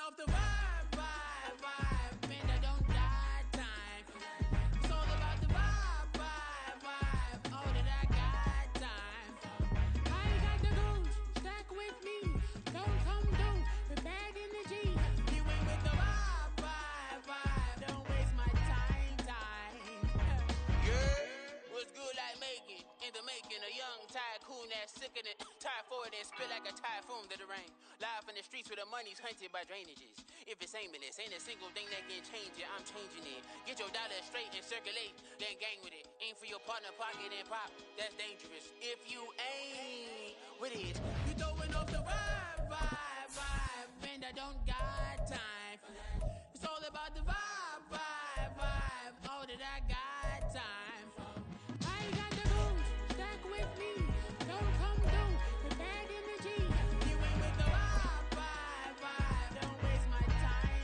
off the vibe, man, I don't die time. It's all about the vibe, oh, that I got time. I ain't got the goons, stack with me. Don't come through with bad energy. You ain't with the vibe, don't waste my time. Yeah, what's good like making, in the making, a young tycoon that's sickening. Tie forward and spit like a typhoon to the rain. Live in the streets where the money's hunted by drainages. If it's aimless, ain't a single thing that can change it. I'm changing it. Get your dollar straight and circulate, then gang with it. Aim for your partner, pocket and pop. That's dangerous. If you ain't with it, you throwing off the vibe, man, I don't got time for that. It's all about the vibe, all that I got time for. I ain't got the goons, stack with me. Don't come through with bad energy. You ain't with the vibe, don't waste my time.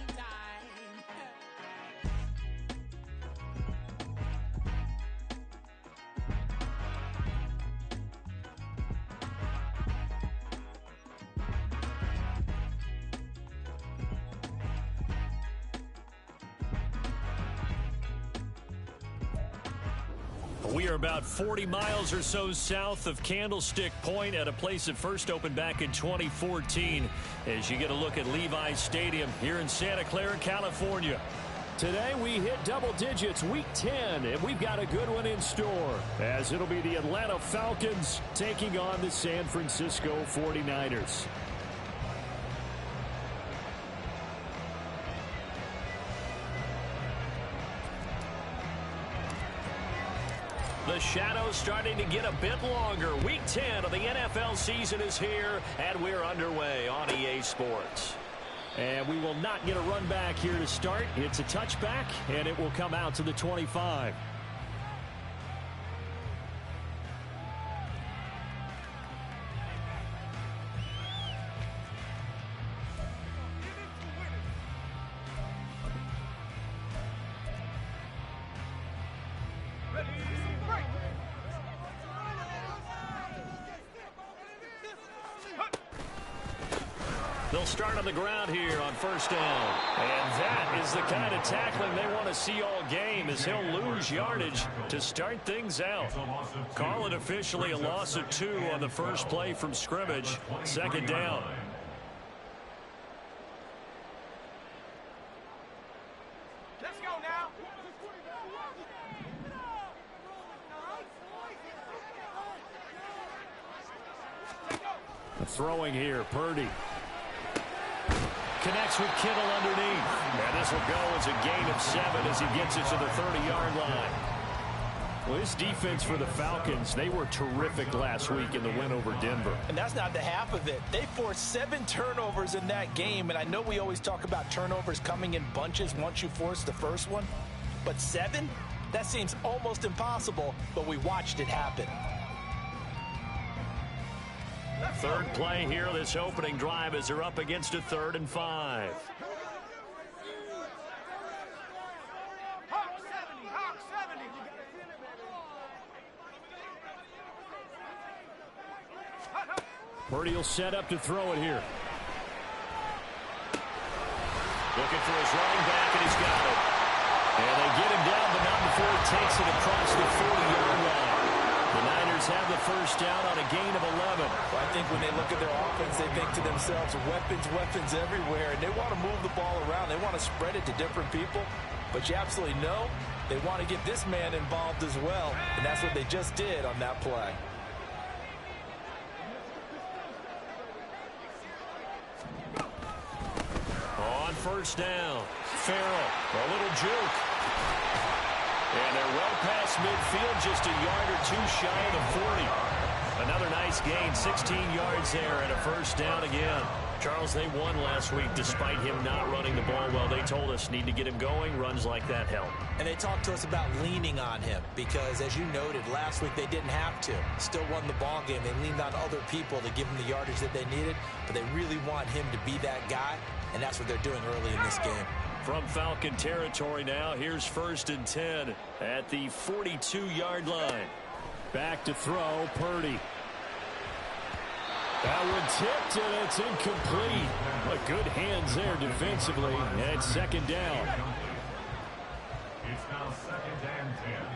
We are about 40 miles or so south of Candlestick Point at a place that first opened back in 2014 as you get a look at Levi's Stadium here in Santa Clara, California. Today we hit double digits, week 10, and we've got a good one in store as it'll be the Atlanta Falcons taking on the San Francisco 49ers. The shadows starting to get a bit longer. Week 10 of the NFL season is here, and we're underway on EA Sports. And we will not get a run back here to start. It's a touchback, and it will come out to the 25. They'll start on the ground here on first down. And that is the kind of tackling they want to see all game as he'll lose yardage to start things out. Call it officially a loss of 2 on the first play from scrimmage. Second down. Let's go now. Throwing here, Purdy. Connects with Kittle underneath. And this will go as a gain of 7 as he gets it to the 30-yard line. Well, this defense for the Falcons, they were terrific last week in the win over Denver. And that's not the half of it. They forced 7 turnovers in that game, and I know we always talk about turnovers coming in bunches once you force the first one, but 7? That seems almost impossible, but we watched it happen. Third play here, this opening drive as they're up against a 3rd and 5. Hawk 70. Purdy will set up to throw it here. Looking for his running back, and he's got it. And they get him down, but not before he takes it across the 40-yard line. The Niners have the first down on a gain of 11. Well, I think when they look at their offense, they think to themselves, weapons everywhere, and they want to move the ball around. They want to spread it to different people, but you absolutely know they want to get this man involved as well, and that's what they just did on that play. On first down, Farrell, a little juke. And they're well past midfield, just a yard or 2 shy of the 40. Another nice gain, 16 yards there and a first down again. Charles, they won last week despite him not running the ball well. They told us need to get him going. Runs like that help. And they talked to us about leaning on him because, as you noted, last week they didn't have to. Still won the ball game. They leaned on other people to give him the yardage that they needed, but they really want him to be that guy, and that's what they're doing early in this game. From Falcon territory now, here's 1st and 10 at the 42-yard line. Back to throw, Purdy. That one tipped, and it's incomplete. But good hands there defensively, and it's second down. It's now second and 10.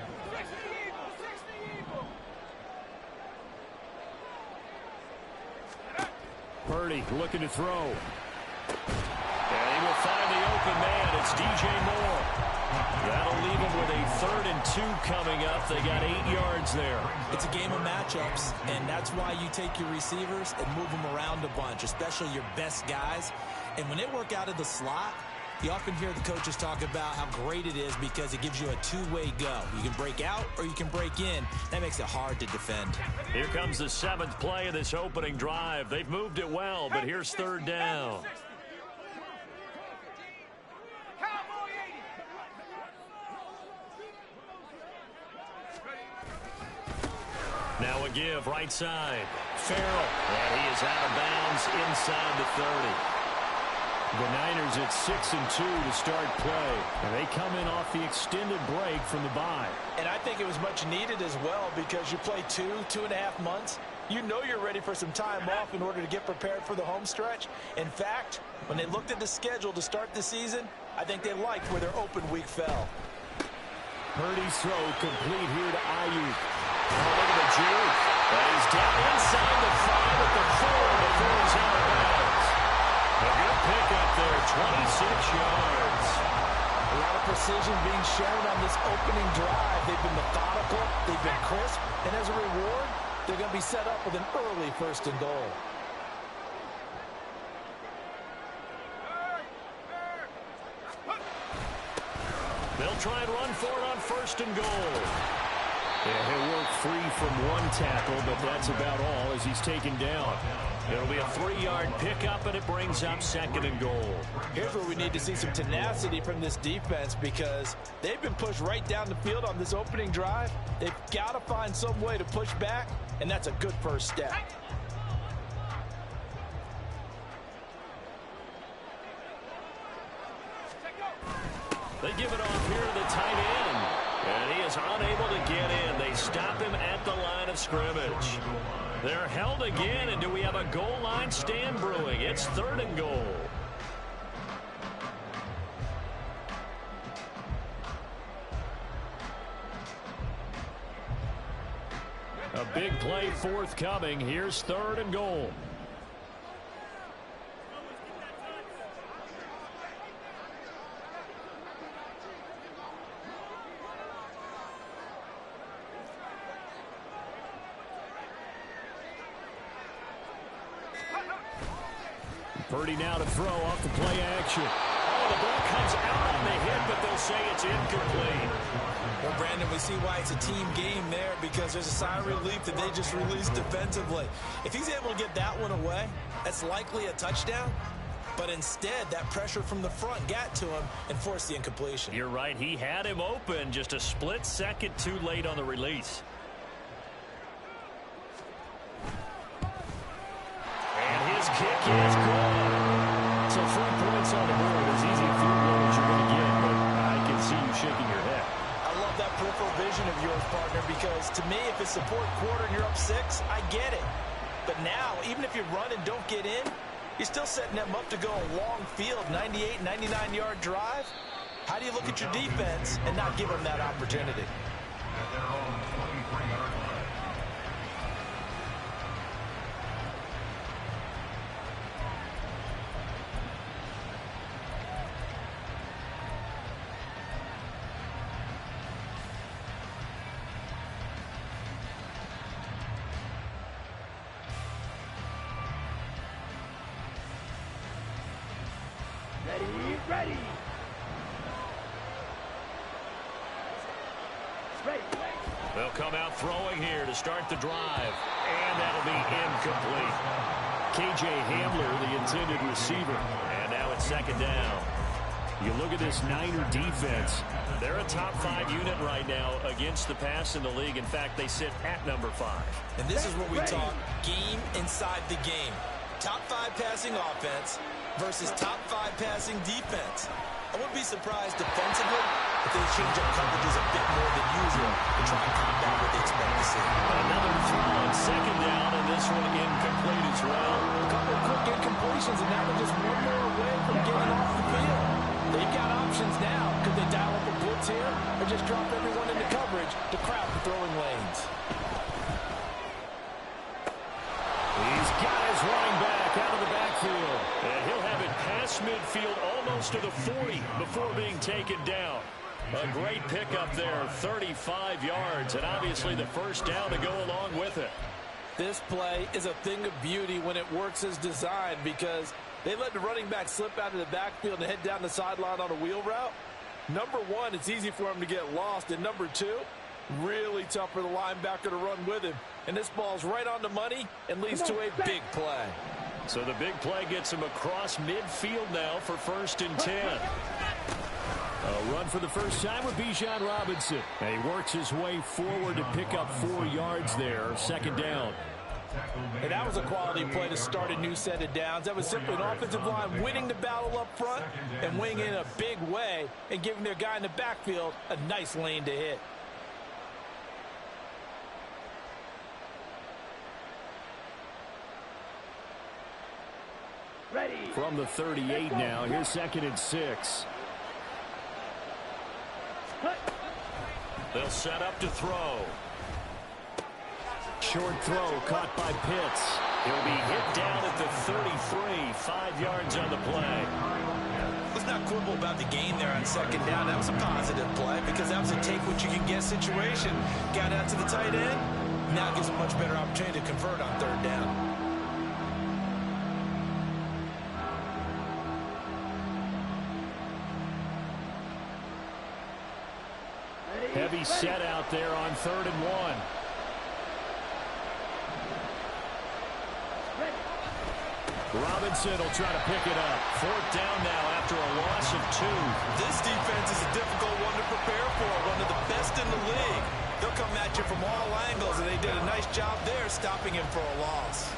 Purdy looking to throw. And he will find the open man. It's DJ Moore. That'll leave him with a 3rd and 2 coming up. They got 8 yards there. It's a game of matchups, and that's why you take your receivers and move them around a bunch, especially your best guys. And when they work out of the slot, you often hear the coaches talk about how great it is because it gives you a two-way go. You can break out or you can break in. That makes it hard to defend. Here comes the 7th play of this opening drive. They've moved it well, but here's 3rd down. Now a give right side. Farrell. And he is out of bounds inside the 30. The Niners at 6-2 to start play. And they come in off the extended break from the bye. And I think it was much needed as well because you play 2.5 months. You know you're ready for some time off in order to get prepared for the home stretch. In fact, when they looked at the schedule to start the season, I think they liked where their open week fell. Purdy's throw complete here to Ayuk. Oh, look at the juke. And he's down inside the 5 at the 4 before he's out of bounds. A good pickup there, 26 yards. A lot of precision being shown on this opening drive. They've been methodical, they've been crisp, and as a reward, they're going to be set up with an early 1st and goal. They'll try and run for it on 1st and goal. Yeah, he'll work free from one tackle, but that's about all as he's taken down. It'll be a 3-yard pickup, and it brings up 2nd and goal. Here's where we need to see some tenacity from this defense because they've been pushed right down the field on this opening drive. They've got to find some way to push back, and that's a good first step. They give it off here to the tight end. And he is unable to get in. They stop him at the line of scrimmage. They're held again, and do we have a goal line stand brewing? It's 3rd and goal. A big play forthcoming. Here's 3rd and goal. Purdy now to throw off the play action. Oh, the ball comes out on the hit, but they'll say it's incomplete. Well, Brandon, we see why it's a team game there because there's a sigh of relief that they just released defensively. If he's able to get that one away, that's likely a touchdown. But instead, that pressure from the front got to him and forced the incompletion. You're right. He had him open, just a split second too late on the release. And his kick is good. So 3 points on the board. As easy a field goal as you're going to get, but I can see you shaking your head. I love that peripheral vision of yours, partner, because to me, if it's the 4th quarter and you're up 6, I get it. But now, even if you run and don't get in, you're still setting them up to go a long field, 98, 99-yard drive. How do you look at your defense and not give them that opportunity? At their own 23-yard line. Ready. They'll come out throwing here to start the drive. And that'll be incomplete. K.J. Hamler, the intended receiver. And now it's 2nd down. You look at this Niner defense. They're a top 5 unit right now against the pass in the league. In fact, they sit at number 5. And this is where we talk game inside the game. Top 5 passing offense versus top 5 passing defense. I wouldn't be surprised defensively if they change up coverages a bit more than usual to try and combat what they expect to see. Another throw on second down, and this one incomplete as well. A couple of quick incompletions, and now they're just one more away from getting off the field. They've got options now. Could they dial up a blitz here or just drop everyone into coverage to crowd the throwing lanes? He's got his running back out of the backfield. And he'll have it past midfield almost to the 40 before being taken down. A great pickup there, 35 yards, and obviously the first down to go along with it. This play is a thing of beauty when it works as designed because they let the running back slip out of the backfield and head down the sideline on a wheel route. Number one, it's easy for him to get lost. And number two, really tough for the linebacker to run with him. And this ball's right on the money and leads to a big play. So the big play gets him across midfield now for 1st and 10. A run for the first time with Bijan Robinson. And he works his way forward to pick up 4 yards there. 2nd down. And that was a quality play to start a new set of downs. That was simply an offensive line winning the battle up front and winning in a big way and giving their guy in the backfield a nice lane to hit. From the 38 now, here's 2nd and 6. They'll set up to throw. Short throw caught by Pitts. He'll be hit down at the 33, 5 yards on the play. Let's not quibble about the gain there on 2nd down. That was a positive play because that was a take-what-you-can-get situation. Got out to the tight end. Now gives a much better opportunity to convert on 3rd down. Heavy set out there on 3rd and 1. Robinson will try to pick it up. 4th down now after a loss of 2. This defense is a difficult one to prepare for, one of the best in the league. They'll come at you from all angles, and they did a nice job there stopping him for a loss.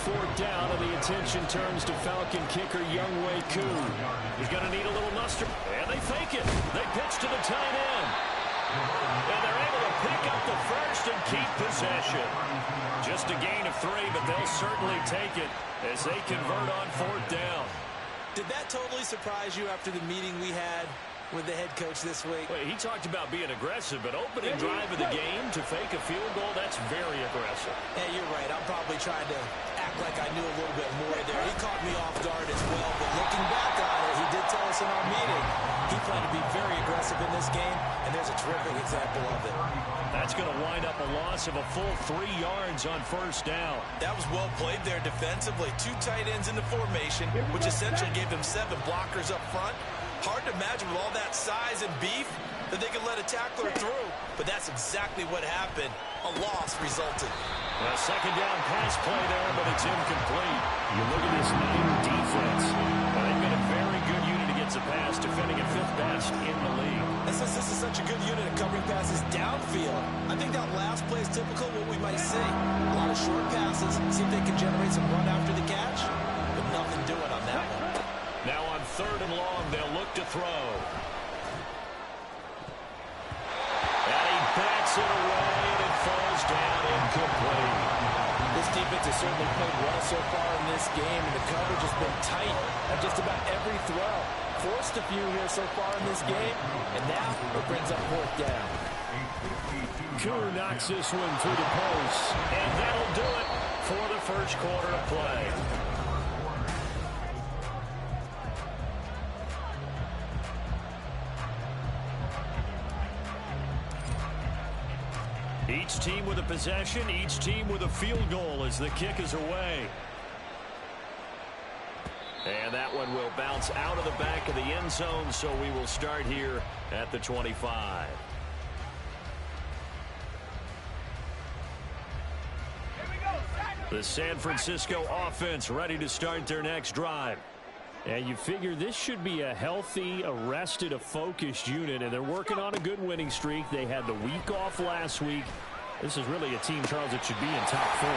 Fourth down, and the attention turns to Falcon kicker Younghoe Koo. He's going to need a little muster. And they fake it. They pitch to the tight end. And they're able to pick up the first and keep possession. Just a gain of 3, but they'll certainly take it as they convert on 4th down. Did that totally surprise you after the meeting we had with the head coach this week? Well, he talked about being aggressive, but opening drive of the game to fake a field goal, that's very aggressive. Yeah, you're right. I'm probably trying to act like I knew a little bit more there. He caught me off guard as well, but looking back on it, he did tell us in our meeting he planned to be very aggressive in this game, and there's a terrific example of it. That's going to wind up a loss of a full 3 yards on 1st down. That was well played there defensively. 2 tight ends in the formation, which essentially gave them 7 blockers up front. Hard to imagine with all that size and beef that they could let a tackler through, but that's exactly what happened. A loss resulted. A 2nd down pass play there, but it's incomplete. You look at this Niner defense. Well, they've got a very good unit against the pass, defending at 5th best in the league. And since this is such a good unit of covering passes downfield, I think that last play is typical of what we might see. A lot of short passes, see if they can generate some run after the catch, but nothing doing on that one. Now on 3rd and long, they'll look to throw. And he bats it away, and it falls down incomplete. This defense has certainly played well so far in this game, and the coverage has been tight at just about every throw. Forced a few here so far in this game, and now it brings up 4th down. Koo knocks this one through the post, and that'll do it for the first quarter of play. Each team with a possession, each team with a field goal as the kick is away. And that one will bounce out of the back of the end zone, so we will start here at the 25. The San Francisco offense ready to start their next drive. And you figure this should be a healthy, a focused unit, and they're working on a good winning streak. They had the week off last week. This is really a team, Charles, that should be in top 4.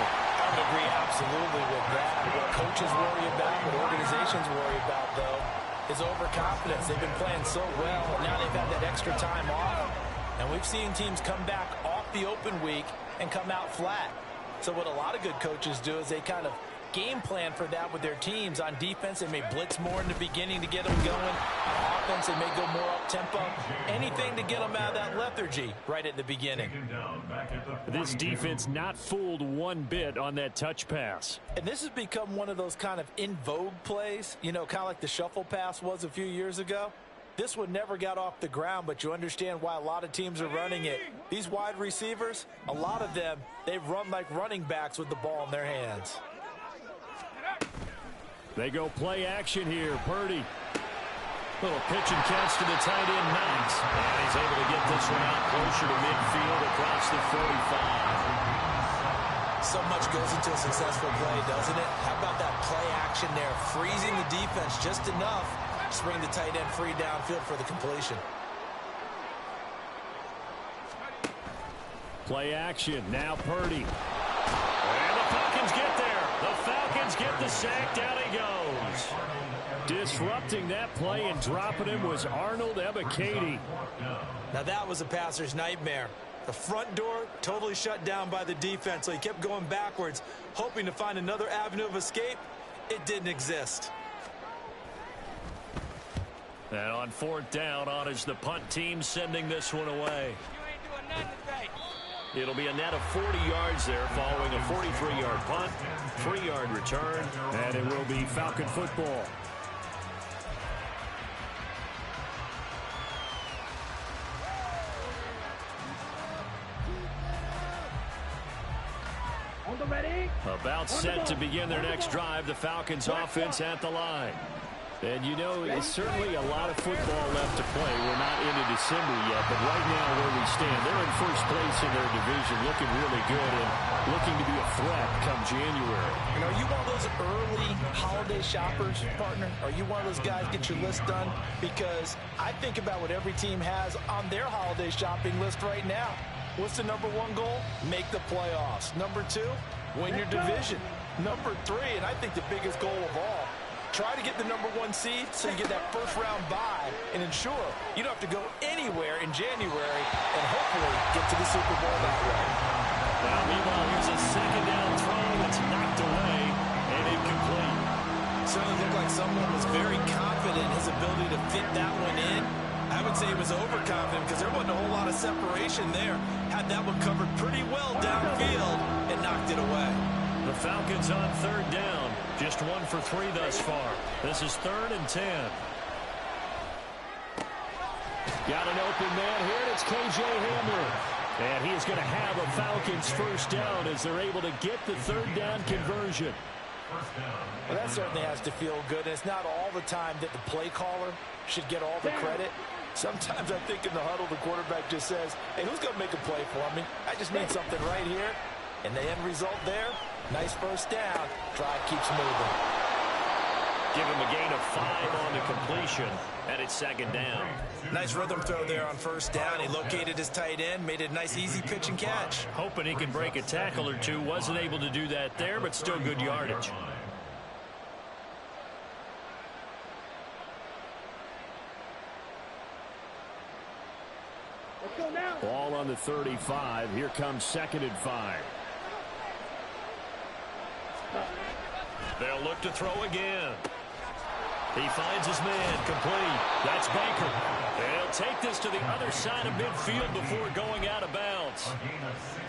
would agree absolutely with that. What coaches worry about, what organizations worry about, though, is overconfidence. They've been playing so well, and now they've had that extra time off. And we've seen teams come back off the open week and come out flat. So what a lot of good coaches do is they kind of game plan for that with their teams. On defense, they may blitz more in the beginning to get them going. On offense, they may go more up-tempo. Anything to get them out of that lethargy right at the beginning. This defense not fooled one bit on that touch pass. And this has become one of those kind of in vogue plays, you know, kind of like the shuffle pass was a few years ago. This one never got off the ground, but you understand why a lot of teams are running it. These wide receivers, a lot of them, they run like running backs with the ball in their hands. They go play action here. Purdy. Little pitch and catch to the tight end, Knox. And he's able to get this one out closer to midfield across the 45. So much goes into a successful play, doesn't it? How about that play action there? Freezing the defense just enough to bring the tight end free downfield for the completion. Play action. Now Purdy. And the Falcons get there. The Falcons get the sack. Down he goes. Disrupting that play and dropping him was Arnold Ebiketie. Now that was a passer's nightmare. The front door totally shut down by the defense, so he kept going backwards, hoping to find another avenue of escape. It didn't exist. And on fourth down, on is the punt team sending this one away. It'll be a net of 40 yards there following a 43-yard punt, 3-yard return, and it will be Falcon football. About set to begin their next drive, the Falcons offense at the line. And you know, it's certainly a lot of football left to play. We're not into December yet, but right now where we stand, they're in first place in their division, looking really good and looking to be a threat come January. And are you one of those early holiday shoppers, partner? Are you one of those guys get your list done? Because I think about what every team has on their holiday shopping list right now. What's the number one goal? Make the playoffs. Number two, win your division. Number three, and I think the biggest goal of all, try to get the number one seed so you get that first-round bye and ensure you don't have to go anywhere in January and hopefully get to the Super Bowl that way. Now, meanwhile, here's a second down throw that's knocked away and incomplete. Certainly looked like someone was very confident in his ability to fit that one in. I would say he was overconfident because there wasn't a whole lot of separation there. Had that one covered pretty well downfield and knocked it away. The Falcons on third down. Just 1 for 3 thus far. This is 3rd and 10. Got an open man here, and it's K.J. Hamler. And he is going to have a Falcons first down as they're able to get the third down conversion. Well, that certainly has to feel good. And it's not all the time that the play caller should get all the credit. Sometimes I think in the huddle, the quarterback just says, hey, who's going to make a play for me? I just need something right here. And the end result there, nice first down. Drive keeps moving. Give him a gain of 5 on the completion, and it's second down. Nice rhythm throw there on first down. He located his tight end, made it a nice easy pitch and catch. Hoping he can break a tackle or two. Wasn't able to do that there, but still good yardage. Ball on the 35. Here comes 2nd and 5. They'll look to throw again. He finds his man, complete. That's Baker. And he'll take this to the other side of midfield before going out of bounds.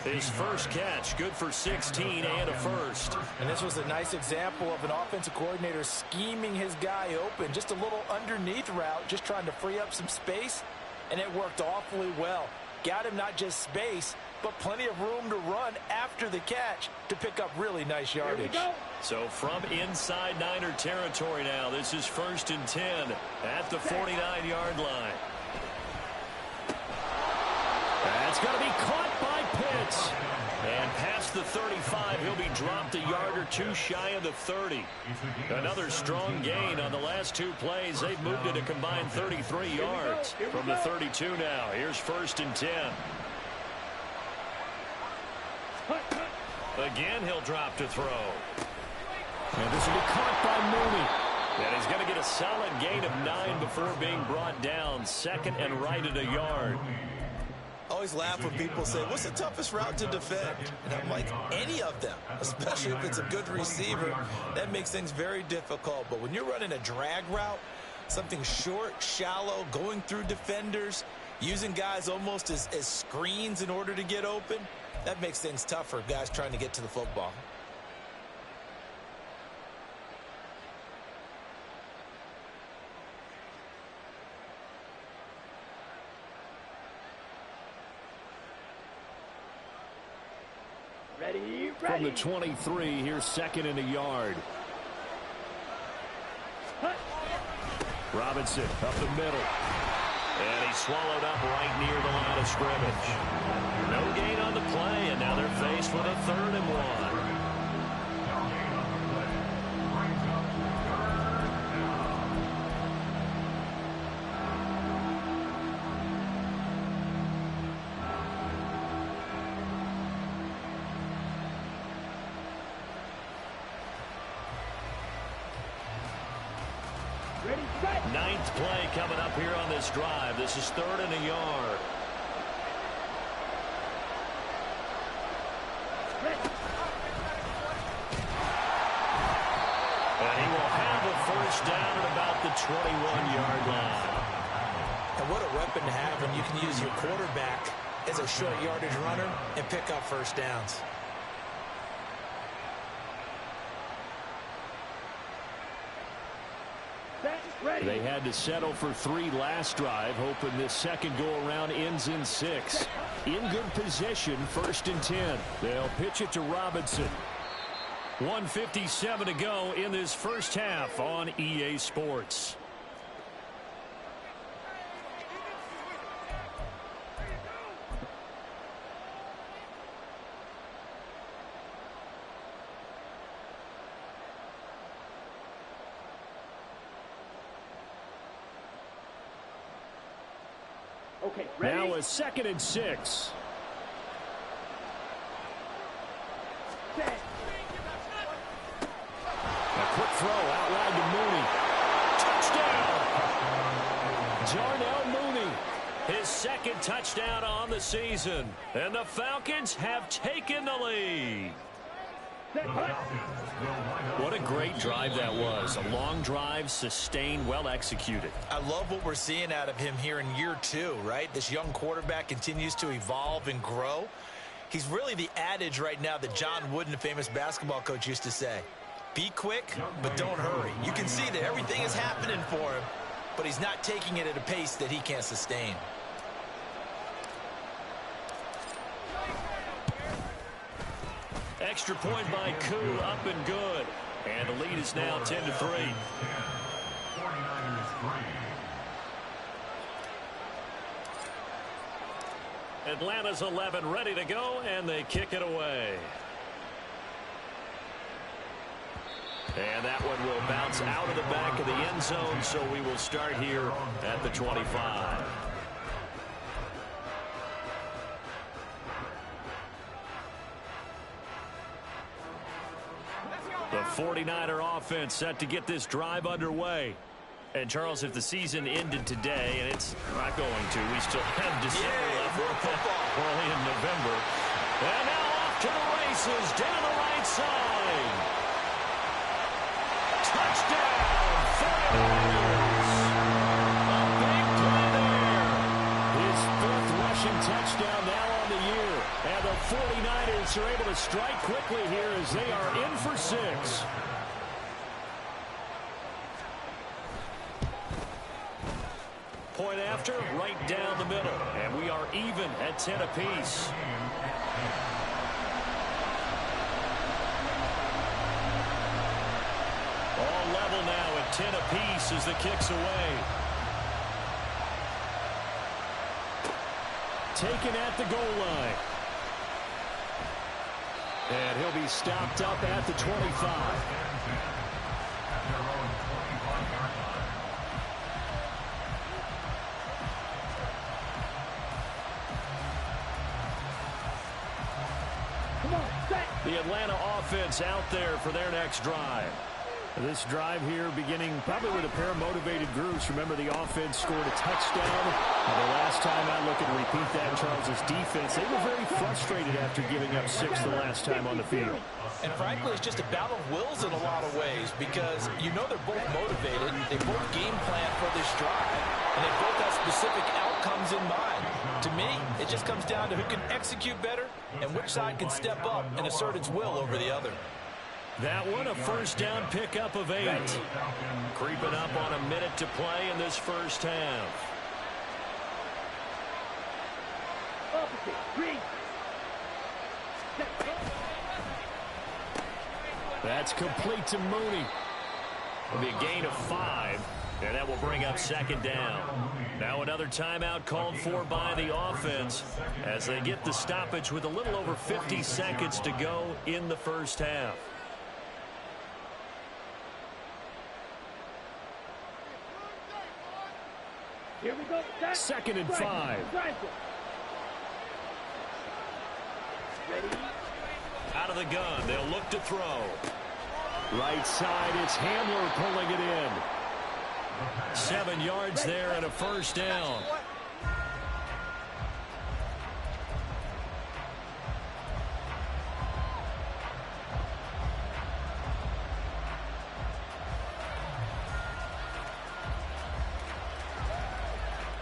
His first catch, good for 16 and a first. And this was a nice example of an offensive coordinator scheming his guy open. Just a little underneath route, just trying to free up some space. And it worked awfully well. Got him not just space, but plenty of room to run after the catch to pick up really nice yardage. So from inside Niner territory now, this is 1st and 10 at the 49-yard line. That's going to be caught by Pitts. And past the 35, he'll be dropped a yard or two shy of the 30. Another strong gain on the last 2 plays. They've moved it a combined 33 yards from the 32 now. Here's 1st and 10. The Again, he'll drop to throw. And this will be caught by Mooney. And he's going to get a solid gain of 9 before being brought down. Second and right at a yard. Always laugh when people say, what's the toughest route to defend? And I'm like, any of them, especially if it's a good receiver. That makes things very difficult. But when you're running a drag route, something short, shallow, going through defenders, using guys almost as screens in order to get open, that makes things tougher, guys trying to get to the football. From the 23, here's second and a yard. Robinson up the middle. And he's swallowed up right near the line of scrimmage. No gain on the play, and now they're faced with a 3rd and 1. Ninth play coming up here on this drive. This is 3rd and a yard. And he will have a first down at about the 21-yard line. And what a weapon to have when you can use your quarterback as a short yardage runner and pick up first downs. They had to settle for 3 last drive, hoping this second go-around ends in 6. In good position, 1st and 10. They'll pitch it to Robinson. 1:57 to go in this first half on EA Sports. Okay, now a 2nd and 6. A quick throw out wide to Mooney. Touchdown! Darnell Mooney, his 2nd touchdown on the season. And the Falcons have taken the lead. What a great drive that was. A long drive, sustained, well executed. I love what we're seeing out of him here in year 2, right? This young quarterback continues to evolve and grow. He's really the adage right now that John Wooden, a famous basketball coach, used to say. Be quick, but don't hurry. You can see that everything is happening for him, but he's not taking it at a pace that he can't sustain. Extra point by Koo, up and good. And the lead is now 10-3. Atlanta's 11 ready to go, and they kick it away. And that one will bounce out of the back of the end zone, so we will start here at the 25. The 49er offense set to get this drive underway. And, Charles, if the season ended today, and it's not going to, we still have December left. We're only in November. And now off to the races down the right side. Touchdown, 49ers. A big play there. His 5th rushing touchdown now on the year. And the 49ers are able to strike quickly here as they are in for 6. Point after, right down the middle. And we are even at 10 apiece. All level now at 10 apiece as the kick's away. Taken at the goal line. And he'll be stopped up at the 25. Come on, set. The Atlanta offense out there for their next drive. This drive here beginning probably with a pair of motivated groups. Remember, the offense scored a touchdown. The last time I look and repeat that, Charles' defense, they were very frustrated after giving up 6 the last time on the field. And frankly, it's just a battle of wills in a lot of ways because you know they're both motivated. They both game plan for this drive, and they both have specific outcomes in mind. To me, it just comes down to who can execute better and which side can step up and assert its will over the other. That one, a first down pickup of 8. Creeping up on a minute to play in this first half. That's complete to Mooney. It'll be a gain of 5, and that will bring up second down. Now another timeout called for by the offense as they get the stoppage with a little over 50 seconds to go in the first half. Here we go. Second and 5. Out of the gun, they'll look to throw. Right side, it's Hamler pulling it in. 7 yards there and a first down.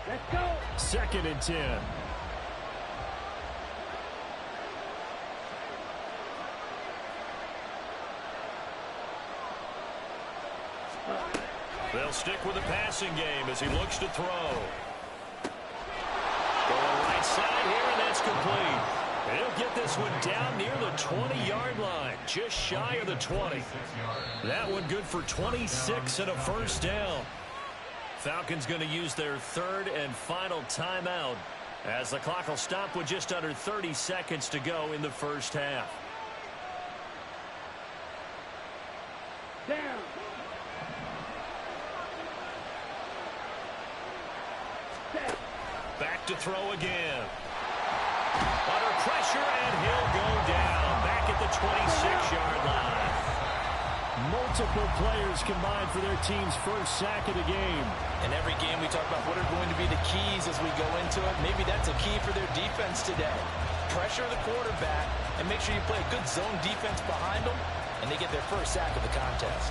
Let's go. Second and 10. They'll stick with the passing game as he looks to throw. Going right side here, and that's complete. And he'll get this one down near the 20-yard line, just shy of the 20. That one good for 26 and a first down. Falcons going to use their third and final timeout as the clock will stop with just under 30 seconds to go in the first half. Down. Back to throw again. Under pressure, and he'll go down back at the 26-yard line. Multiple players combined for their team's first sack of the game. In every game, we talk about what are going to be the keys as we go into it. Maybe that's a key for their defense today. Pressure the quarterback and make sure you play a good zone defense behind them, and they get their first sack of the contest.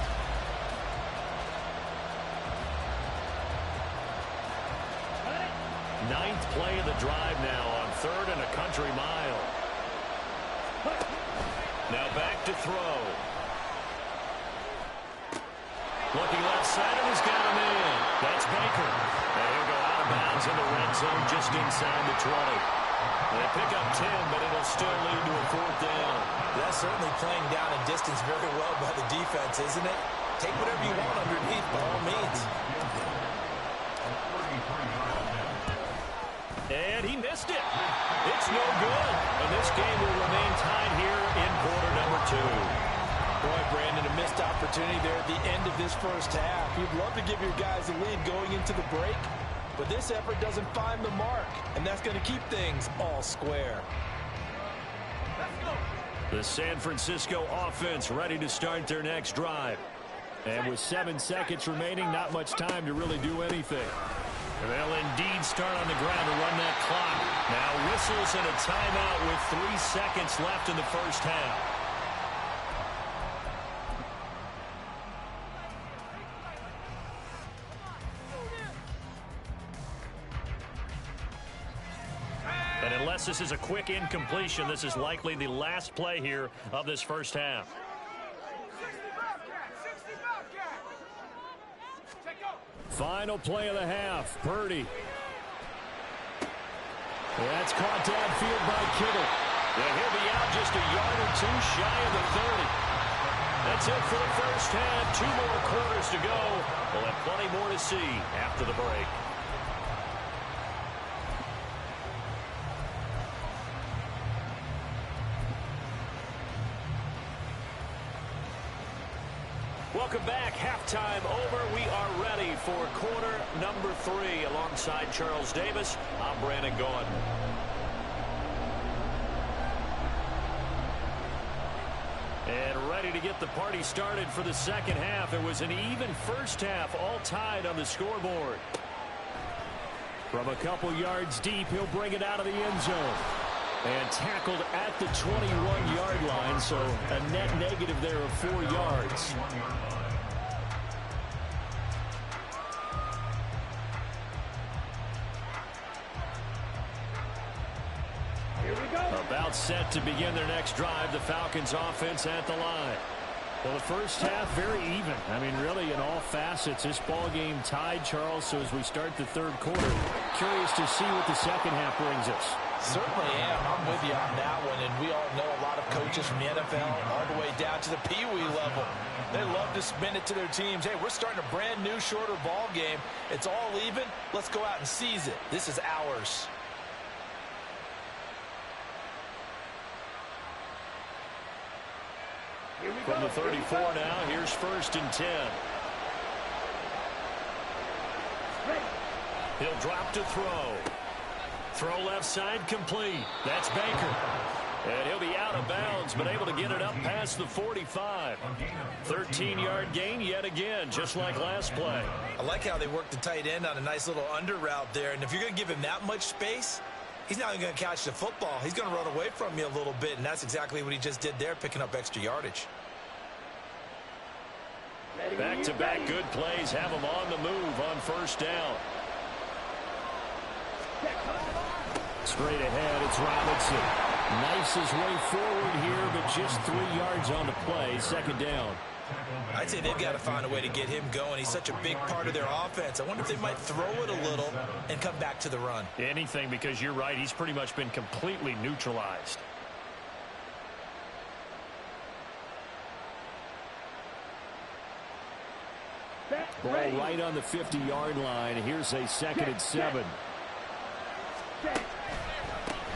Ninth play of the drive now on 3rd and a country mile. Now back to throw. Looking left side, and he's got him in. That's Baker. And he'll go out of bounds in the red zone just inside the 20. They pick up 10, but it'll still lead to a 4th down. That's certainly playing down a distance very well by the defense, isn't it? Take whatever you want underneath, by all means. And he missed it. It's no good. And this game will remain tied here in quarter number 2. Boy, Brandon, a missed opportunity there at the end of this first half. You'd love to give your guys a lead going into the break, but this effort doesn't find the mark, and that's going to keep things all square. The San Francisco offense ready to start their next drive. And with 7 seconds remaining, not much time to really do anything. They'll indeed start on the ground to run that clock. Now whistles and a timeout with 3 seconds left in the first half. And unless this is a quick incompletion, this is likely the last play here of this first half. Final play of the half, Purdy. That's caught downfield by Kittle. Yeah, he'll be out just a yard or 2 shy of the 30. That's it for the first half. 2 more quarters to go. We'll have plenty more to see after the break. Welcome back. Halftime over. We are ready for quarter number 3. Alongside Charles Davis, I'm Brandon Gaudin. And ready to get the party started for the second half. It was an even first half, all tied on the scoreboard. From a couple yards deep, he'll bring it out of the end zone. And tackled at the 21-yard line, so a net negative there of 4 yards. About set to begin their next drive, the Falcons offense at the line. Well, the first half, very even. I mean, really, in all facets, this ball game tied, Charles. So as we start the third quarter, curious to see what the second half brings us. Certainly am. I'm with you on that one. And we all know a lot of coaches from the NFL all the way down to the Pee Wee level. They love to spin it to their teams. Hey, we're starting a brand new, shorter ball game. It's all even. Let's go out and seize it. This is ours. From the 34 now, here's 1st and 10. He'll drop to throw. Throw left side complete. That's Baker. And he'll be out of bounds, but able to get it up past the 45. 13-yard gain yet again, just like last play. I like how they work the tight end on a nice little under route there. And if you're going to give him that much space, he's not even going to catch the football. He's going to run away from you a little bit, and that's exactly what he just did there, picking up extra yardage. Back-to-back good plays have him on the move on 1st down. Straight ahead, it's Robinson. Knifes his way forward here, but just 3 yards on the play, 2nd down. I'd say they've got to find a way to get him going. He's such a big part of their offense. I wonder if they might throw it a little and come back to the run. Anything, because you're right, he's pretty much been completely neutralized. Ball right on the 50-yard line. Here's a 2nd and 7.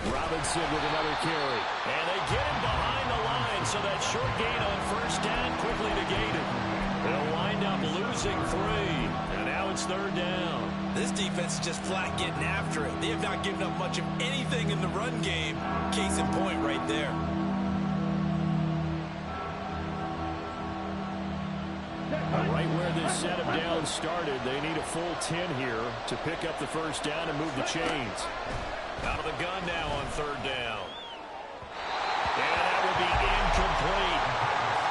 Robinson with another carry. And they get him behind the line, so that short gain on 1st down quickly negated. They'll wind up losing 3. And now it's 3rd down. This defense is just flat getting after it. They have not given up much of anything in the run game. Case in point right there. Right where this set of downs started, they need a full 10 here to pick up the 1st down and move the chains. Out of the gun now on 3rd down. And that will be incomplete.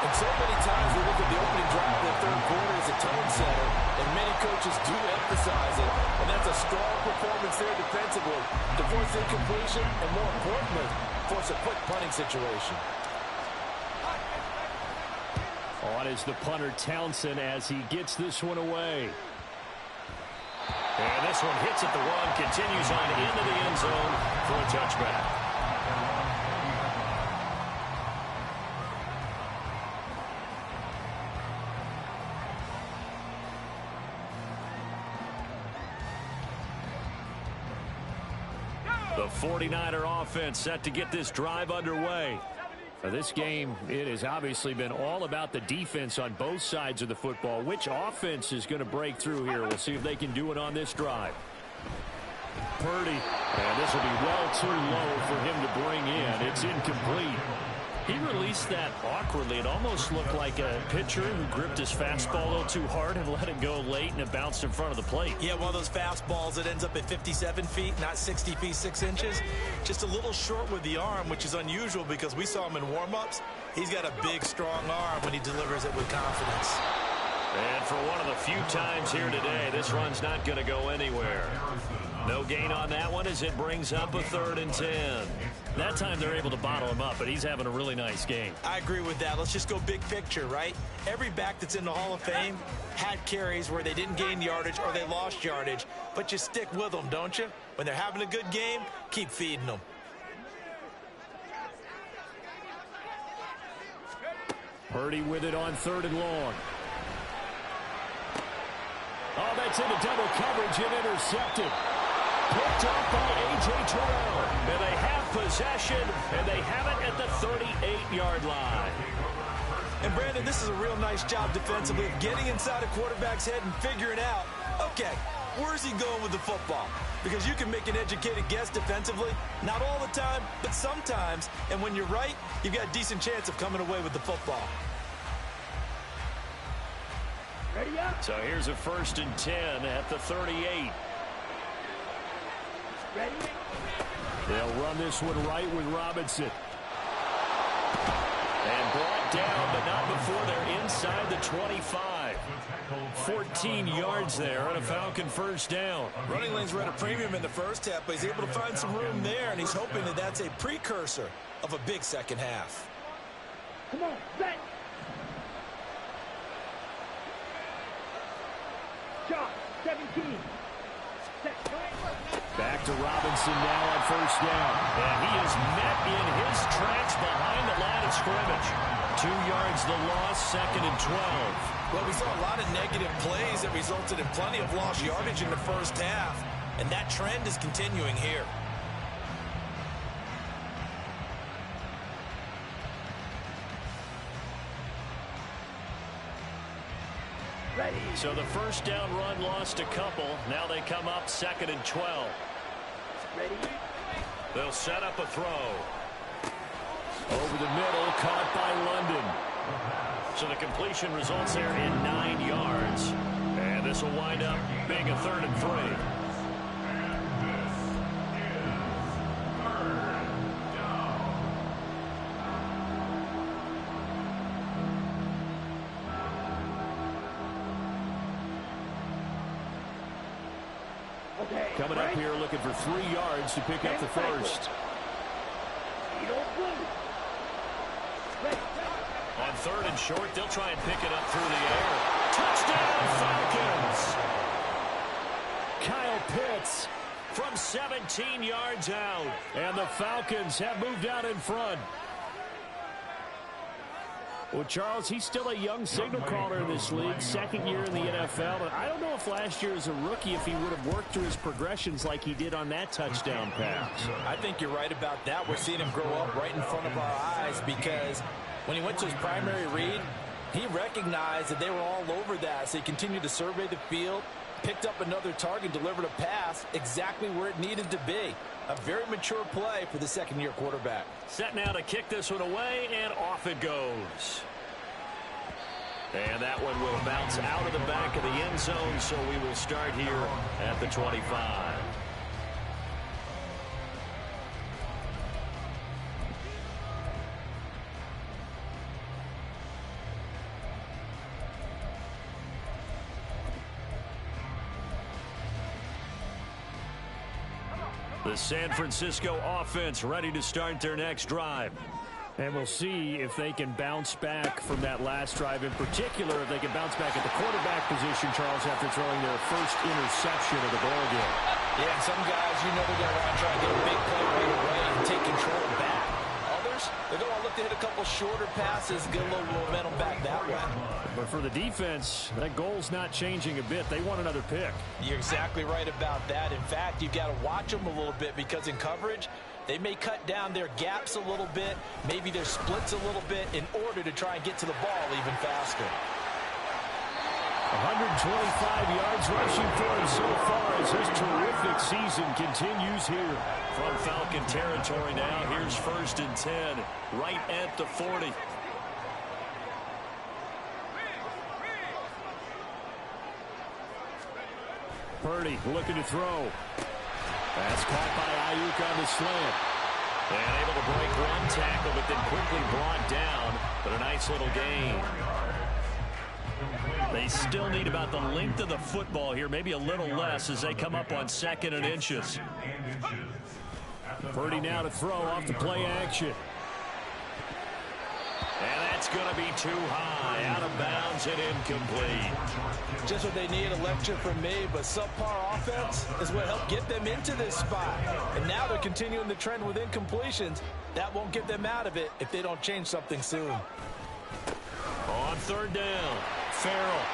And so many times we look at the opening drive of the third quarter as a tone setter, and many coaches do emphasize it. And that's a strong performance there defensively to force incompletion and, more importantly, force a quick punting situation. On is the punter Townsend as he gets this one away. And this one hits at the 1, continues on into the end zone for a touchback. The 49er offense set to get this drive underway. Now, this game, it has obviously been all about the defense on both sides of the football. Which offense is going to break through here? We'll see if they can do it on this drive. Purdy, and this will be well too low for him to bring in. It's incomplete. He released that awkwardly. It almost looked like a pitcher who gripped his fastball a little too hard and let it go late, and it bounced in front of the plate. Yeah, one of those fastballs that ends up at 57 feet, not 60 feet, 6 inches. Just a little short with the arm, which is unusual because we saw him in warm-ups. He's got a big, strong arm when he delivers it with confidence. And for one of the few times here today, this run's not going to go anywhere. No gain on that one as it brings up a 3rd and 10. That time they're able to bottle him up, but he's having a really nice game. I agree with that. Let's just go big picture, right? Every back that's in the Hall of Fame had carries where they didn't gain yardage or they lost yardage, but you stick with them, don't you? When they're having a good game, keep feeding them. Purdy with it on 3rd and long. Oh, that's into double coverage and intercepted. Picked up by A.J. Terrell. And they have possession, and they have it at the 38-yard line. And, Brandon, this is a real nice job defensively of getting inside a quarterback's head and figuring out, okay, where's he going with the football? Because you can make an educated guess defensively, not all the time, but sometimes. And when you're right, you've got a decent chance of coming away with the football. Ready up. So here's a 1st and 10 at the 38. Ready. They'll run this one right with Robinson. And brought down, but not before they're inside the 25. 14 yards there and a Falcon 1st down. Running lanes were at a premium in the first half, but he's able to find some room there, and he's hoping that that's a precursor of a big second half. Come on, set. Shot, 17. Set. Back to Robinson now on 1st down. And he is met in his tracks behind the line of scrimmage. 2 yards the loss, 2nd and 12. Well, we saw a lot of negative plays that resulted in plenty of lost yardage in the first half, and that trend is continuing here. Ready. So the 1st down run lost a couple. Now they come up 2nd and 12. Ready. They'll set up a throw. Over the middle, caught by London. So the completion results there in 9 yards. And this will wind up being a 3rd and 3. Okay. Coming up here looking for 3 yards to pick up the 1st. On 3rd and short, they'll try and pick it up through the air. Touchdown, Falcons! Kyle Pitts from 17 yards out. And the Falcons have moved out in front. Well, Charles, he's still a young signal caller in this league, 2nd year in the NFL. But I don't know if last year as a rookie, if he would have worked through his progressions like he did on that touchdown pass. I think you're right about that. We're seeing him grow up right in front of our eyes because when he went to his primary read, he recognized that they were all over that. So he continued to survey the field, picked up another target, delivered a pass exactly where it needed to be. A very mature play for the 2nd-year quarterback. Set now to kick this one away, and off it goes. And that one will bounce out of the back of the end zone, so we will start here at the 25. The San Francisco offense ready to start their next drive. And we'll see if they can bounce back from that last drive. In particular, if they can bounce back at the quarterback position, Charles, after throwing their first interception of the ball game. Yeah, and some guys, you know they're going to want to try and get a big play right away and take control back. Others, they're going to look to hit a couple shorter passes, get a little momentum back that way. But for the defense, that goal's not changing a bit. They want another pick. You're exactly right about that. In fact, you've got to watch them a little bit because in coverage, they may cut down their gaps a little bit, maybe their splits a little bit in order to try and get to the ball even faster. 125 yards rushing for him so far as his terrific season continues here. From Falcon territory now, here's 1st and 10, right at the 40. Purdy looking to throw. That's caught by Ayuk on the slant. And able to break one tackle, but then quickly brought down. But a nice little gain. They still need about the length of the football here, maybe a little less as they come up on 2nd and inches. Purdy now to throw off the play action. And that's going to be too high, out of bounds and incomplete. Just what they need, a lecture from me, but subpar offense is what helped get them into this spot. And now they're continuing the trend with incompletions. That won't get them out of it if they don't change something soon. On 3rd down, Farrell.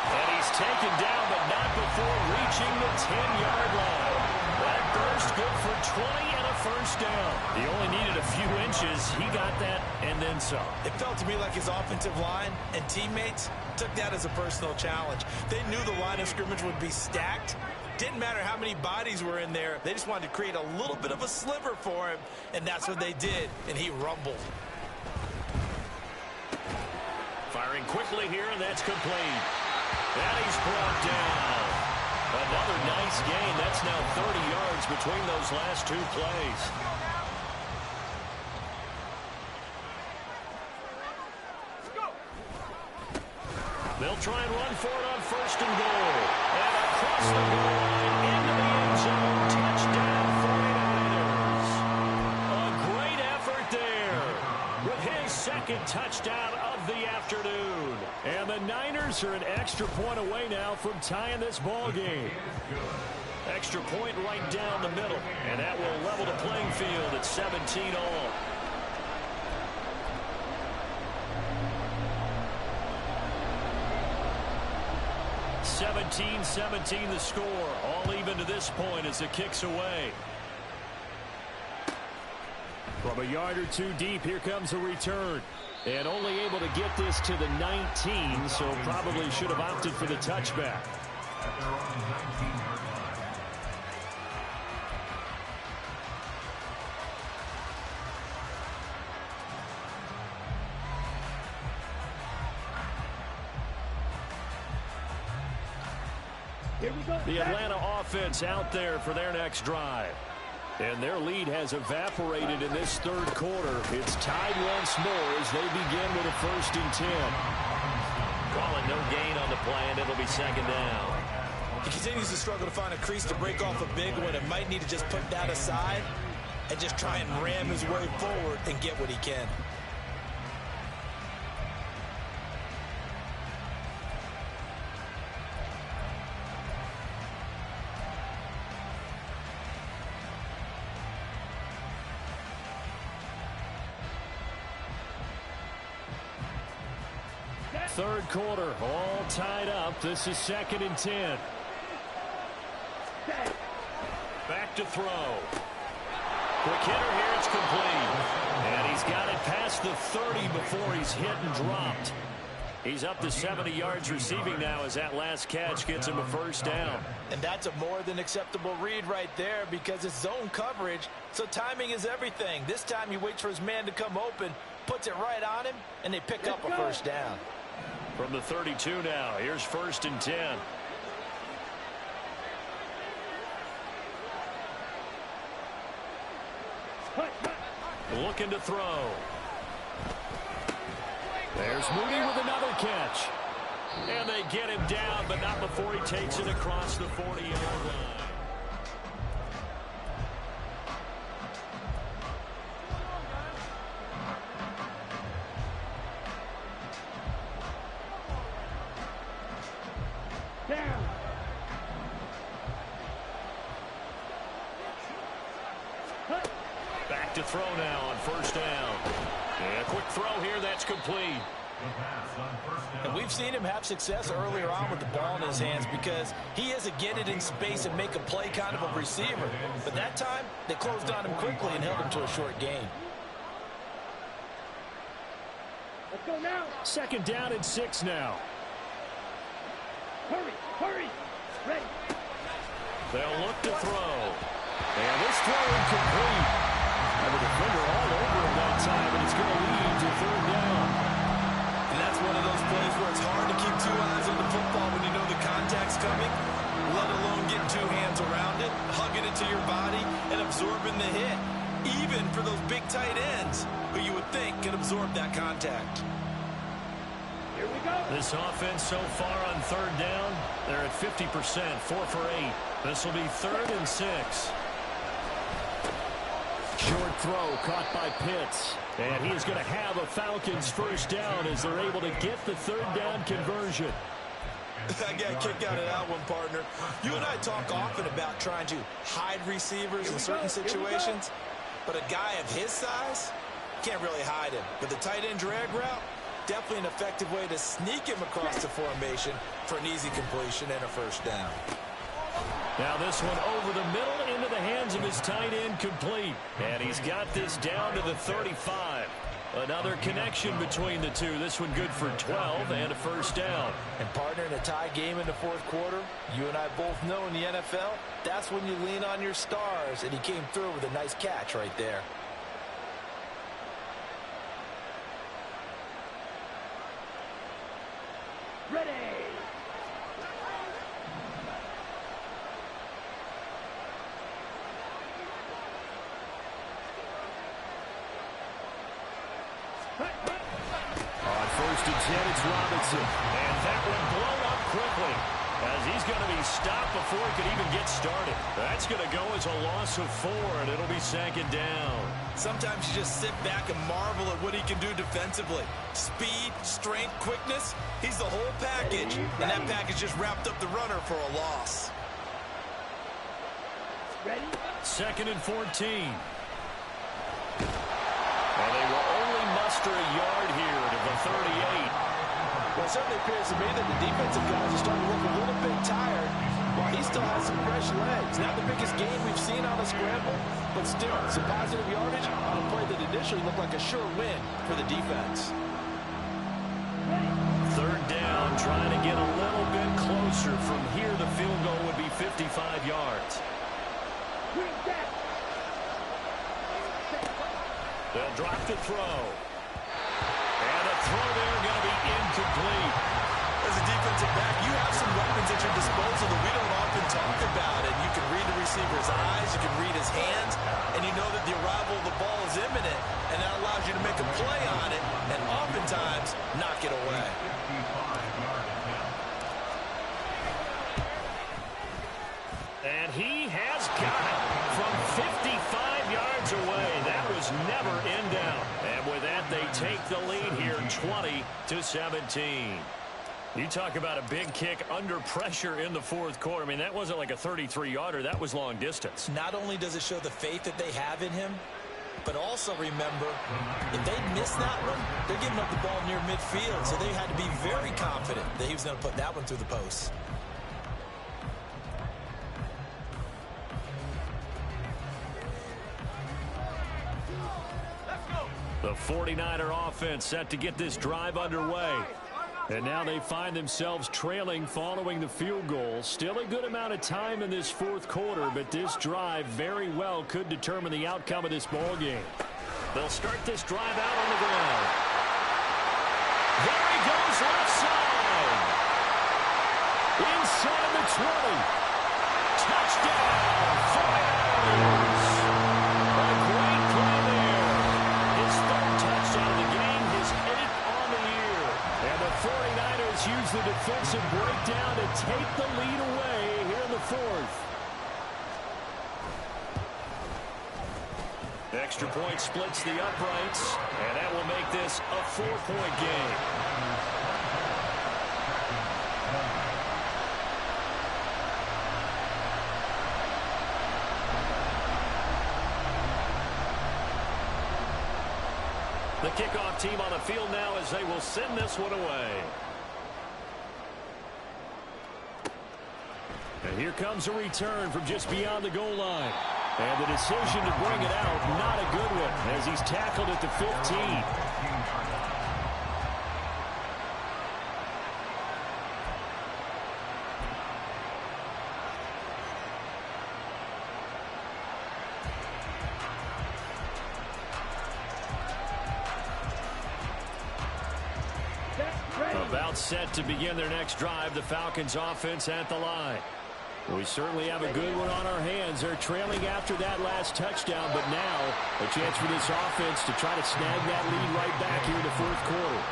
And he's taken down, but not before reaching the 10-yard line. That burst, good for 20 and a first down. He only needed a few inches. He got that and then some. It felt to me like his offensive line and teammates took that as a personal challenge. They knew the line of scrimmage would be stacked. Didn't matter how many bodies were in there. They just wanted to create a little bit of a sliver for him, and that's what they did, and he rumbled. Firing quickly here, and that's complete. And he's brought down. Another nice gain. That's now 30 yards between those last two plays. They'll try and run for it on first and goal. And across the goal line into the end zone. Touchdown 49ers. A great effort there with his second touchdown of the afternoon. And the Niners are an extra point away now from tying this ball game. Extra point right down the middle. And that will level the playing field at 17 all. 17-17 the score. All even to this point as the kick's away. From a yard or two deep, here comes a return. And only able to get this to the 19, so probably should have opted for the touchback. At their own 19-yard line. Here we go. The Atlanta offense out there for their next drive. And their lead has evaporated in this third quarter. It's tied once more as they begin with a 1st and 10. Calling no gain on the play, and it'll be second down. He continues to struggle to find a crease to break off a big one and might need to just put that aside and just try and ram his way forward and get what he can. Third quarter, all tied up. This is 2nd and 10. Back to throw. Quick hitter here, it's complete. And he's got it past the 30 before he's hit and dropped. He's up to 70 yards receiving now as that last catch gets him a 1st down. And that's a more than acceptable read right there because it's zone coverage, so timing is everything. This time he waits for his man to come open, puts it right on him, and they pick up a 1st down. From the 32 now, here's 1st and 10. Looking to throw. There's Moody with another catch. And they get him down, but not before he takes it across the 40-yard line. Back to throw now on 1st down. And a quick throw here, that's complete. And we've seen him have success earlier on with the ball in his hands because he is a get it in space and make a play kind of a receiver. But that time, they closed on him quickly and held him to a short gain. Let's go now. 2nd down and 6 now. Hurry, hurry. Ready. They'll look to throw. And this throw incomplete. And the defender all over him that time, and it's going to lead to 3rd down. And that's one of those plays where it's hard to keep 2 eyes on the football when you know the contact's coming, let alone getting 2 hands around it, hugging it to your body, and absorbing the hit, even for those big tight ends who you would think can absorb that contact. Here we go. This offense so far on 3rd down, they're at 50%, 4 for 8. This will be 3rd and 6. Short throw caught by Pitts. And he is going to have a Falcons 1st down as they're able to get the 3rd down conversion. I got a kick out of that one, partner. You and I talk often about trying to hide receivers in certain situations, but a guy of his size can't really hide him. With the tight end drag route, definitely an effective way to sneak him across the formation for an easy completion and a 1st down. Now this one over the middle into the hands of his tight end complete. And he's got this down to the 35. Another connection between the two. This one good for 12 and a first down. And partner, in a tie game in the fourth quarter, you and I both know in the NFL, that's when you lean on your stars. And he came through with a nice catch right there. Ready. On first and 10, it's Robinson. And that one blown up quickly, as he's going to be stopped before he could even get started. That's going to go as a loss of 4, and it'll be second down. Sometimes you just sit back and marvel at what he can do defensively. Speed, strength, quickness, he's the whole package. And that package just wrapped up the runner for a loss. Ready. Second and 14. And they will only muster a yard here to the 38. Well, it certainly appears to me that the defensive guys are starting to look a little bit tired, while he still has some fresh legs. Not the biggest gain we've seen on a scramble, but still some positive yardage on a play that initially looked like a sure win for the defense. Third down, trying to get a little bit closer. From here, the field goal would be 55 yards. They'll drop the throw. And a throw there going to be incomplete. As a defensive back, you have some weapons at your disposal that we don't often talk about. And you can read the receiver's eyes, you can read his hands, and you know that the arrival of the ball is imminent, and that allows you to make a play on it and oftentimes knock it away. And he has got it from 55 yards away. That was never in doubt. And with that, they take the lead here, 20-17. You talk about a big kick under pressure in the fourth quarter. I mean, that wasn't like a 33-yarder. That was long distance. Not only does it show the faith that they have in him, but also remember, if they miss that one, they're giving up the ball near midfield. So they had to be very confident that he was going to put that one through the post. The 49er offense set to get this drive underway. And now they find themselves trailing following the field goal. Still a good amount of time in this fourth quarter, but this drive very well could determine the outcome of this ball game. They'll start this drive out on the ground. There he goes left side. Inside the 20. Touchdown, 49ers. A great play there. His third touchdown of the game, his 8th on the year. And the 49ers use the defensive breakdown to take the lead away here in the fourth. Extra point splits the uprights, and that will make this a 4-point game. The kickoff team on the field now as they will send this one away. And here comes a return from just beyond the goal line. And the decision to bring it out, not a good one, as he's tackled at the 15. About set to begin their next drive, the Falcons offense at the line. We certainly have a good one on our hands. They're trailing after that last touchdown, but now a chance for this offense to try to snag that lead right back here in the fourth quarter.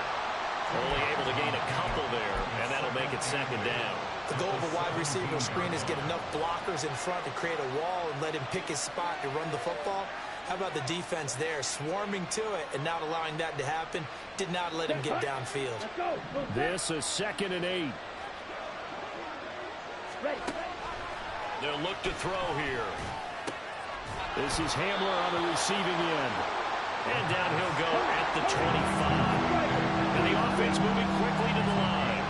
Only able to gain a couple there, and that'll make it second down. The goal of a wide receiver screen is get enough blockers in front to create a wall and let him pick his spot to run the football. How about the defense there, swarming to it and not allowing that to happen? Did not let him get downfield. This is 2nd and 8. They'll look to throw here. This is Hamler on the receiving end. And down he'll go at the 25. And the offense moving quickly to the line.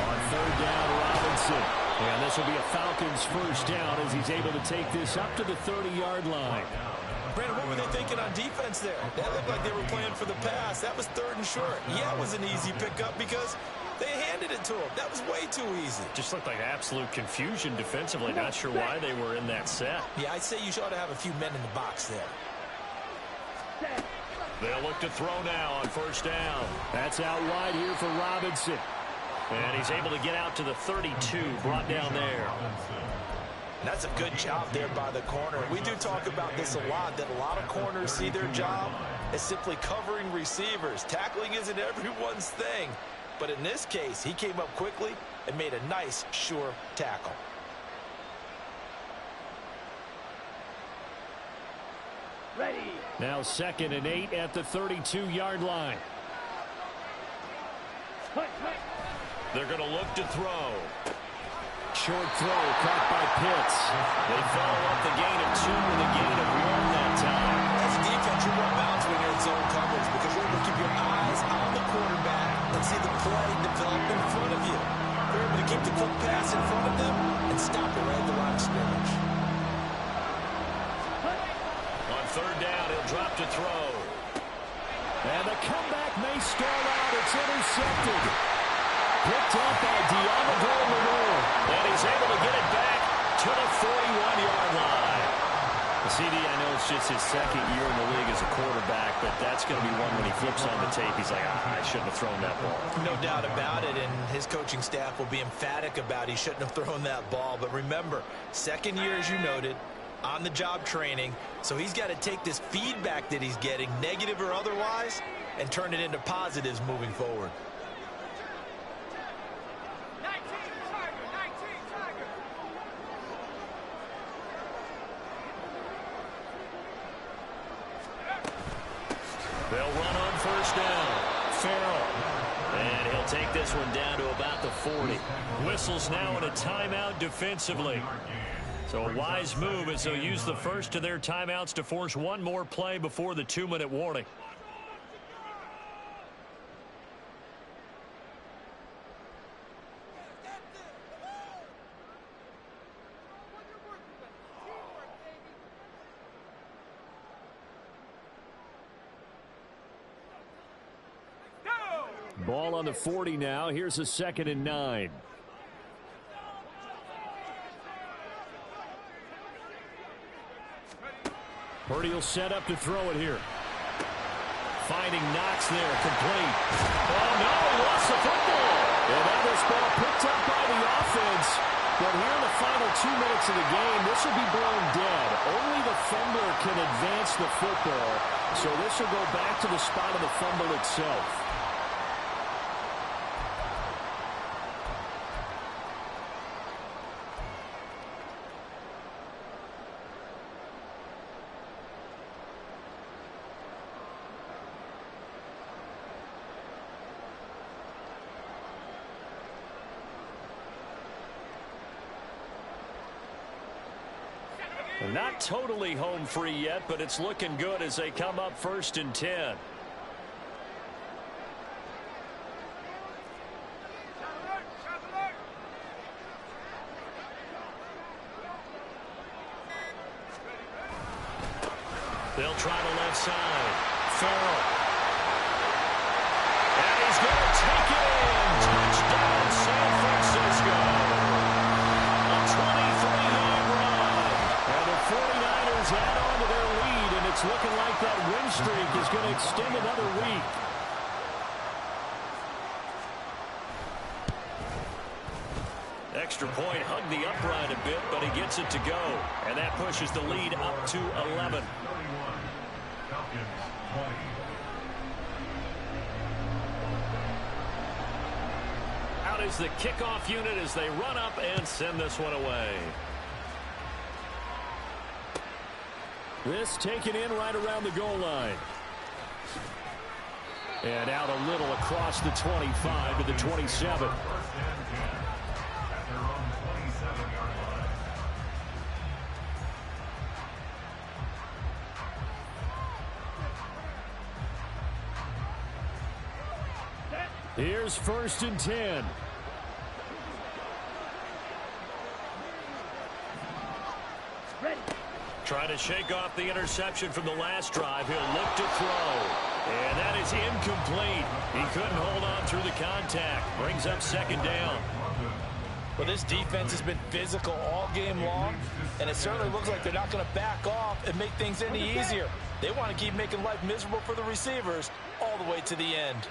On third down, Robinson. And this will be a Falcons first down as he's able to take this up to the 30-yard line. Brandon, what were they thinking on defense there? That looked like they were playing for the pass. That was 3rd and short. Yeah, it was an easy pickup because they handed it to him. That was way too easy. Just looked like absolute confusion defensively. Not sure why they were in that set. Yeah, I'd say you ought to have a few men in the box there. They'll look to throw now on first down. That's out wide here for Robinson. And he's able to get out to the 32, brought down there. That's a good job there by the corner. We do talk about this a lot, that a lot of corners see their job as simply covering receivers. Tackling isn't everyone's thing. But in this case, he came up quickly and made a nice, sure tackle. Ready. Now 2nd and 8 at the 32-yard line. They're going to look to throw. Short throw caught by Pitts. They follow up the gain of 2 with a gain of 1 that time. As a defense, you're more balanced when you're in zone coverage because you're able to keep your eyes on the quarterback and see the play develop in front of you. You're able to keep the quick pass in front of them and stop it right at the line of scrimmage. On 3rd down, he'll drop to throw. And the comeback may start out. It's intercepted. Picked up by Diamador Lenore. And he's able to get it back to the 41-yard line. CD, I know it's just his 2nd year in the league as a quarterback, but that's going to be one when he flips on the tape. He's like, I shouldn't have thrown that ball. No doubt about it, and his coaching staff will be emphatic about he shouldn't have thrown that ball. But remember, 2nd year, as you noted, on-the-job training, so he's got to take this feedback that he's getting, negative or otherwise, and turn it into positives moving forward. They'll run on first down. Farrell. And he'll take this one down to about the 40. Whistles now in a timeout defensively. So a wise move as they'll use the first of their timeouts to force one more play before the 2-minute warning. Ball on the 40 now. Here's a 2nd and 9. Purdy will set up to throw it here. Finding Knox there, complete. Oh, no, he lost the football. And now this ball picked up by the offense. But here in the final 2 minutes of the game, this will be blown dead. Only the fumbler can advance the football. So this will go back to the spot of the fumble itself. Not totally home free yet, but it's looking good as they come up 1st and 10. They'll try the left side. Farrell. And he's going to take it in. Touchdown, San Francisco. A 23-yard run. And the 49ers add on to their lead, and it's looking like that win streak is going to extend another week. Extra point, hugged the upright a bit, but he gets it to go. And that pushes the lead up to 11. Out is the kickoff unit as they run up and send this one away. This taken in right around the goal line. And out a little across the 25 to the 27. Here's 1st and 10. Trying to shake off the interception from the last drive. He'll look to throw. And that is incomplete. He couldn't hold on through the contact. Brings up second down. Well, this defense has been physical all game long, and it certainly looks like they're not going to back off and make things any easier. They want to keep making life miserable for the receivers all the way to the end.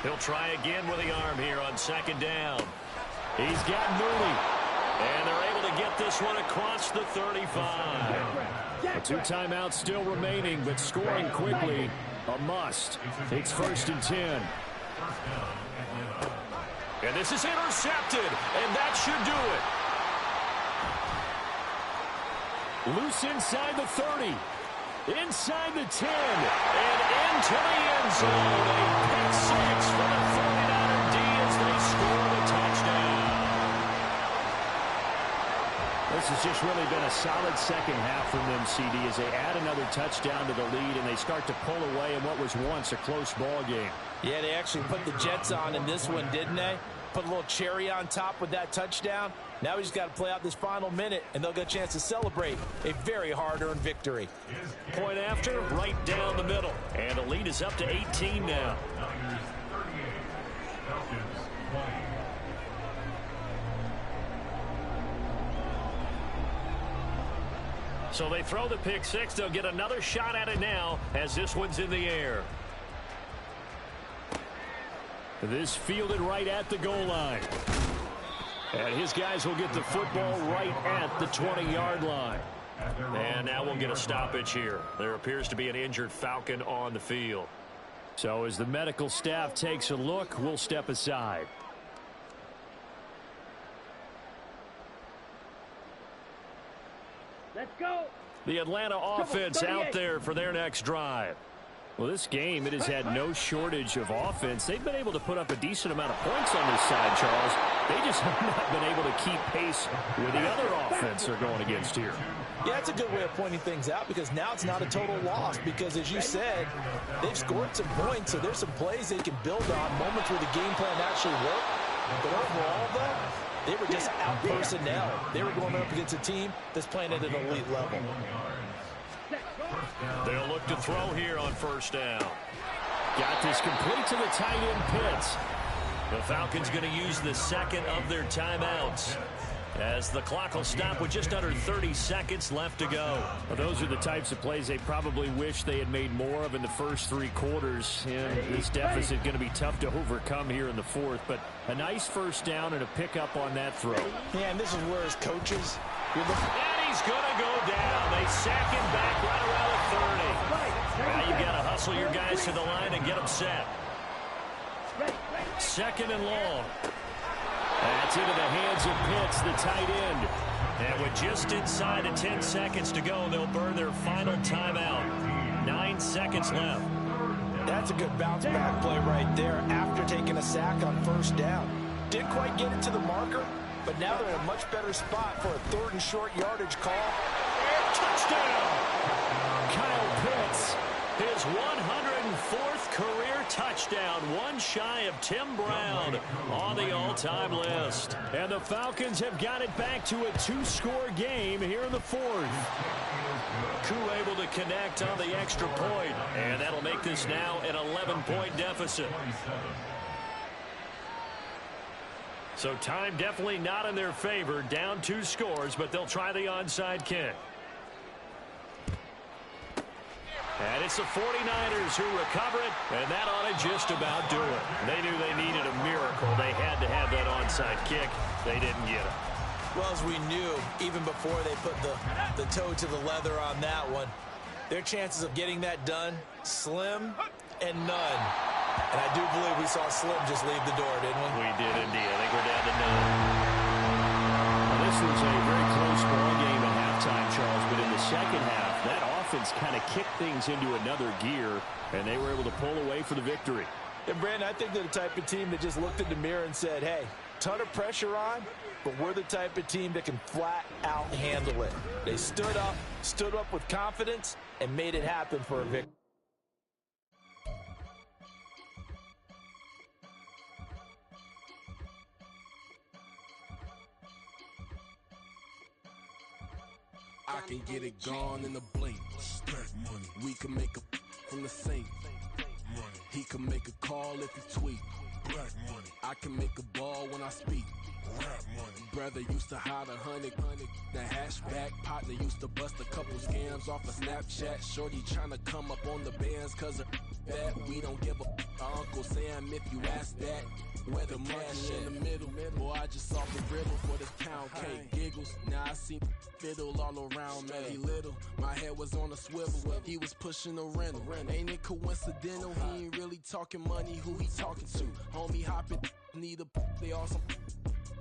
He'll try again with the arm here on second down. He's got Mooney. And they're able to get this one across the 35. 2 timeouts still remaining, but scoring quickly, a must. It's 1st and 10. And this is intercepted, and that should do it. Loose inside the 30. Inside the 10. And into the end zone. A pick 6 for the 49er D as they score the touchdown. This has just really been a solid second half from them, CD, as they add another touchdown to the lead and they start to pull away in what was once a close ball game. Yeah, they actually put the Jets on in this one, didn't they? Put a little cherry on top with that touchdown. Now we just got to play out this final minute, and they'll get a chance to celebrate a very hard-earned victory. Point after, right down the middle. And the lead is up to 18 now. So they throw the pick 6. They'll get another shot at it now as this one's in the air. This fielded right at the goal line. And his guys will get the football right at the 20-yard line. And now we'll get a stoppage here. There appears to be an injured Falcon on the field. So as the medical staff takes a look, we'll step aside. Let's go. The Atlanta offense out there for their next drive. Well, this game, it has had no shortage of offense. They've been able to put up a decent amount of points on this side, Charles. They just have not been able to keep pace with the other offense they're going against here. Yeah, that's a good way of pointing things out because now it's not a total loss because, as you said, they've scored some points, so there's some plays they can build on, moments where the game plan actually worked. But overall, though, they were just out-personnel. They were going up against a team that's playing at an elite level. They'll look to throw here on first down. Got this complete to the tight end Pitts. The Falcons going to use the second of their timeouts as the clock will stop with just under 30 seconds left to go. Well, those are the types of plays they probably wish they had made more of in the first 3 quarters. And this deficit going to be tough to overcome here in the 4th. But a nice first down and a pickup on that throw. Yeah, and this is where, as coaches, and he's going to go down. They sack him back right around the 30. Now you've got to hustle your guys to the line and get them set. Second and long. That's into the hands of Pitts, the tight end. And with just inside of 10 seconds to go, they'll burn their final timeout. 9 seconds left. That's a good bounce back play right there after taking a sack on first down. Didn't quite get it to the marker, but now they're in a much better spot for a 3rd and short yardage call. And touchdown! Kyle Pitts. His 104th career touchdown, one shy of Tim Brown on the all-time list. And the Falcons have got it back to a 2-score game here in the 4th. Koo able to connect on the extra point, and that'll make this now an 11-point deficit. So time definitely not in their favor, down 2 scores, but they'll try the onside kick. And it's the 49ers who recover it, and that ought to just about do it. They knew they needed a miracle. They had to have that onside kick. They didn't get it. Well, as we knew, even before they put the toe to the leather on that one, their chances of getting that done, slim and none. And I do believe we saw Slim just leave the door, didn't we? We did indeed. I think we're down to none. Well, this was a very close ball game at halftime, Charles, but in the second half, that offense kind of kicked things into another gear, and they were able to pull away for the victory. And, Brandon, I think they're the type of team that just looked in the mirror and said, hey, ton of pressure on, but we're the type of team that can flat out handle it. They stood up with confidence, and made it happen for a victory. I can get it gone in a blink. Stack money. We can make a from the sink. Money. He can make a call if he tweet. Black money. I can make a ball when I speak. Rap money. Brother used to hide 100. The hashback partner used to bust a couple scams off of Snapchat. Shorty tryna come up on the bands cause of that. We don't give a Uncle Sam if you ask that. Where the cash in the middle. Boy, I just saw the riddle for this pound cake. Giggles, now I see fiddle all around me. He little, my head was on a swivel. He was pushing a rental. Ain't it coincidental? He ain't really talking money, who he talking to? Homie hopping, need a they awesome.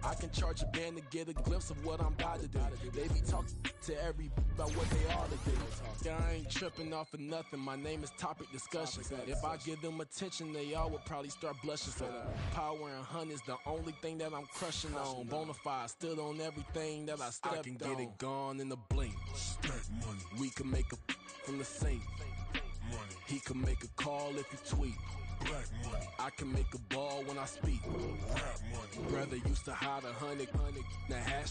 I can charge a band to get a glimpse of what I'm about to do. They be talking to every about what they ought to do. I ain't tripping off of nothing. My name is Topic Discussion. If I give them attention, they all would probably start blushing. So power and hunt is the only thing that I'm crushing on. Bonafide stood on everything that I stepped on. I can get it gone in a blink. Stack money. We can make a from the sink. Money. He can make a call if he tweet. Black money. I can make a ball when I speak. Rap money. Brother used to hide 100. The hash